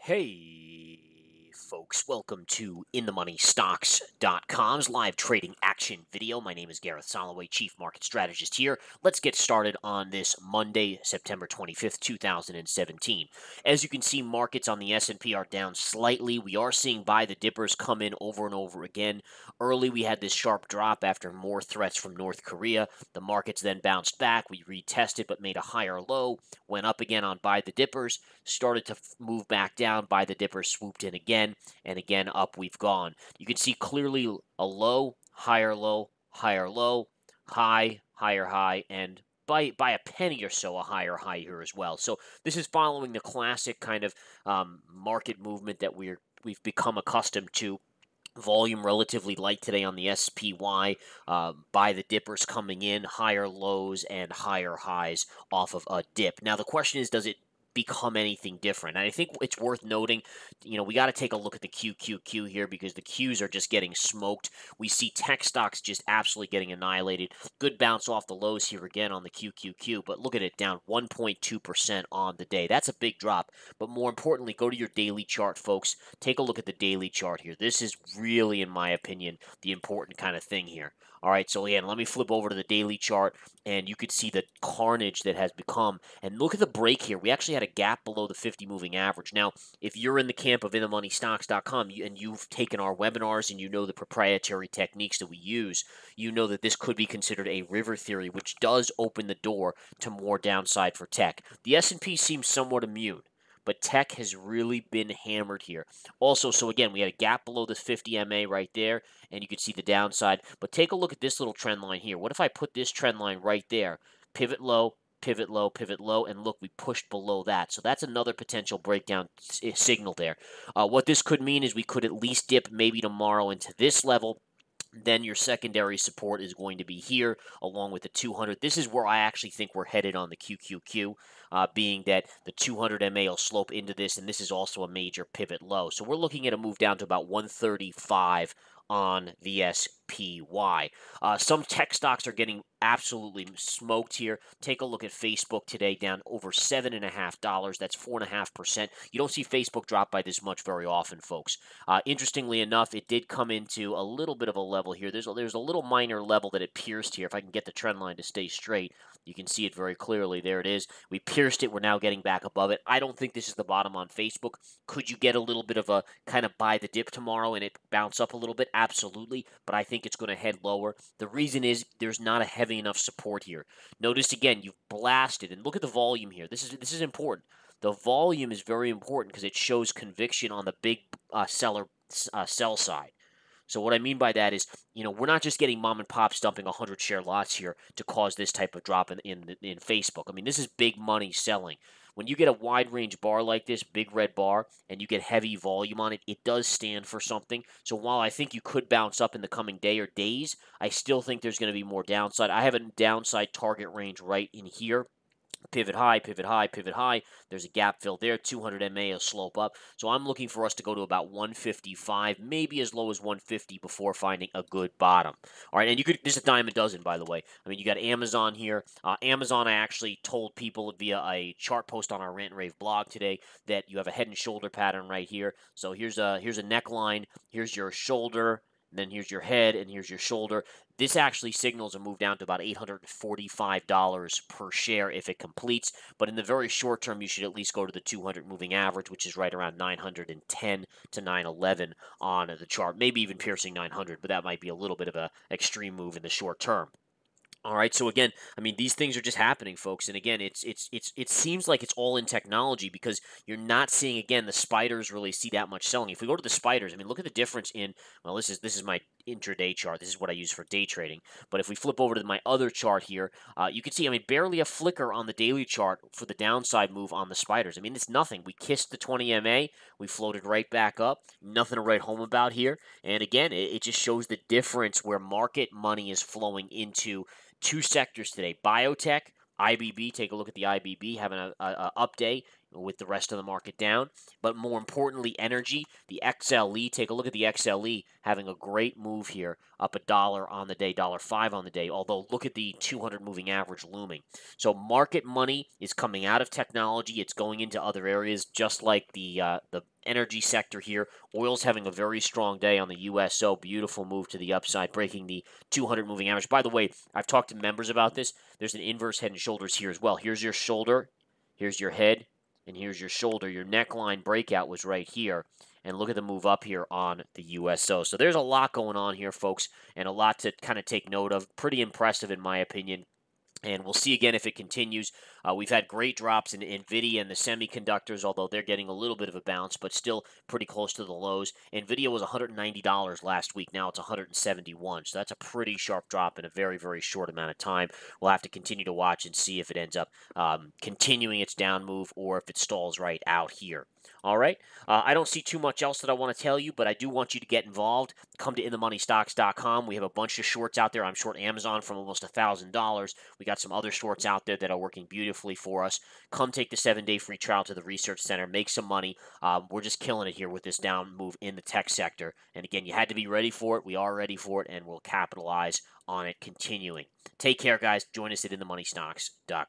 Hey, folks, welcome to InTheMoneyStocks.com's live trading action video. My name is Gareth Soloway, Chief Market Strategist here. Let's get started on this Monday, September 25th, 2017. As you can see, markets on the S&P are down slightly. We are seeing buy the dippers come in over and over again. Early, we had this sharp drop after more threats from North Korea. The markets then bounced back. We retested but made a higher low, went up again on buy the dippers, started to move back down. Buy the dipper swooped in again, and again up we've gone. You can see clearly a low, higher low, higher low, high, higher high, and by a penny or so a higher high here as well. So this is following the classic kind of market movement that we've become accustomed to. Volume relatively light today on the SPY. Buy the dippers coming in, higher lows and higher highs off of a dip. Now the question is, does it become anything different? And I think it's worth noting, we got to take a look at the QQQ here because the Qs are just getting smoked. We see tech stocks just absolutely getting annihilated. Good bounce off the lows here again on the QQQ, but look at it, down 1.2% on the day. That's a big drop, but more importantly, go to your daily chart, folks. Take a look at the daily chart here. This is really, in my opinion, the important kind of thing here. All right, so again, let me flip over to the daily chart, and you could see the carnage that has become. And look at the break here. We actually had a gap below the 50 moving average. Now, if you're in the camp of InTheMoneyStocks.com and you've taken our webinars and you know the proprietary techniques that we use, you know that this could be considered a river theory, which does open the door to more downside for tech. The S&P seems somewhat immune, but tech has really been hammered here. Also, so again, we had a gap below the 50 MA right there, and you can see the downside. But take a look at this little trend line here. What if I put this trend line right there? Pivot low, pivot low, pivot low, and look, we pushed below that. So that's another potential breakdown signal there. What this could mean is we could at least dip maybe tomorrow into this level. Then your secondary support is going to be here along with the 200. This is where I actually think we're headed on the QQQ, being that the 200 MA will slope into this, and this is also a major pivot low. So we're looking at a move down to about 135 on the SPY. Some tech stocks are getting absolutely smoked here. Take a look at Facebook today, down over $7.50. That's 4.5%. You don't see Facebook drop by this much very often, folks. Interestingly enough, it did come into a little bit of a level here. There's a little minor level that it pierced here. If I can get the trend line to stay straight, you can see it very clearly. There it is. We pierced it. We're now getting back above it. I don't think this is the bottom on Facebook. Could you get a little bit of a kind of buy the dip tomorrow and it bounce up a little bit? Absolutely, but I think it's going to head lower. The reason is there's not a heavy enough support here. Notice again, you've blasted, and look at the volume here. This is important. The volume is very important because it shows conviction on the big sell side. So what I mean by that is, we're not just getting mom and pops dumping 100 share lots here to cause this type of drop in Facebook. I mean, this is big money selling. When you get a wide range bar like this, big red bar, and you get heavy volume on it, it does stand for something. So while I think you could bounce up in the coming day or days, I still think there's going to be more downside. I have a downside target range right in here. Pivot high, pivot high, pivot high. There's a gap fill there. 200 MA will slope up. So I'm looking for us to go to about 155, maybe as low as 150 before finding a good bottom. All right, and this is a dime a dozen, by the way. I mean, you got Amazon here. Amazon, I actually told people via a chart post on our Rant and Rave blog today that you have a head and shoulder pattern right here. So here's a neckline. Here's your shoulder. And then here's your head, and here's your shoulder. This actually signals a move down to about $845 per share if it completes. But in the very short term, you should at least go to the 200 moving average, which is right around 910 to 911 on the chart. Maybe even piercing 900, but that might be a little bit of an extreme move in the short term. All right, so again, I mean, these things are just happening, folks. And again, it seems like it's all in technology because you're not seeing, again, the spiders really see that much selling. If we go to the spiders, I mean, look at the difference in, well, this is my intraday chart. This is what I use for day trading. But if we flip over to my other chart here, you can see, I mean, barely a flicker on the daily chart for the downside move on the spiders. I mean, it's nothing. We kissed the 20 MA. We floated right back up. Nothing to write home about here. And again, it just shows the difference where market money is flowing into two sectors today. Biotech, IBB, take a look at the IBB, having a up day. with the rest of the market down. But more importantly, energy, the XLE, take a look at the XLE having a great move here, up $1 on the day, $1.05 on the day, although look at the 200 moving average looming. So market money is coming out of technology. It's going into other areas, just like the energy sector here. Oil's having a very strong day on the USO. Beautiful move to the upside, breaking the 200 moving average. By the way, I've talked to members about this. There's an inverse head and shoulders here as well. Here's your shoulder, here's your head, and here's your shoulder. Your neckline breakout was right here. And look at the move up here on the USO. So there's a lot going on here, folks, and a lot to kind of take note of. Pretty impressive, in my opinion. And we'll see again if it continues. We've had great drops in NVIDIA and the semiconductors, although they're getting a little bit of a bounce, but still pretty close to the lows. NVIDIA was $190 last week. Now it's $171. So that's a pretty sharp drop in a very, very short amount of time. We'll have to continue to watch and see if it ends up continuing its down move or if it stalls right out here. All right. I don't see too much else that I want to tell you, but I do want you to get involved. Come to InTheMoneyStocks.com. We have a bunch of shorts out there. I'm short Amazon from almost $1,000. We got some other shorts out there that are working beautifully for us. Come take the 7-day free trial to the Research Center. Make some money. We're just killing it here with this down move in the tech sector. And again, you had to be ready for it. We are ready for it, and we'll capitalize on it continuing. Take care, guys. Join us at InTheMoneyStocks.com.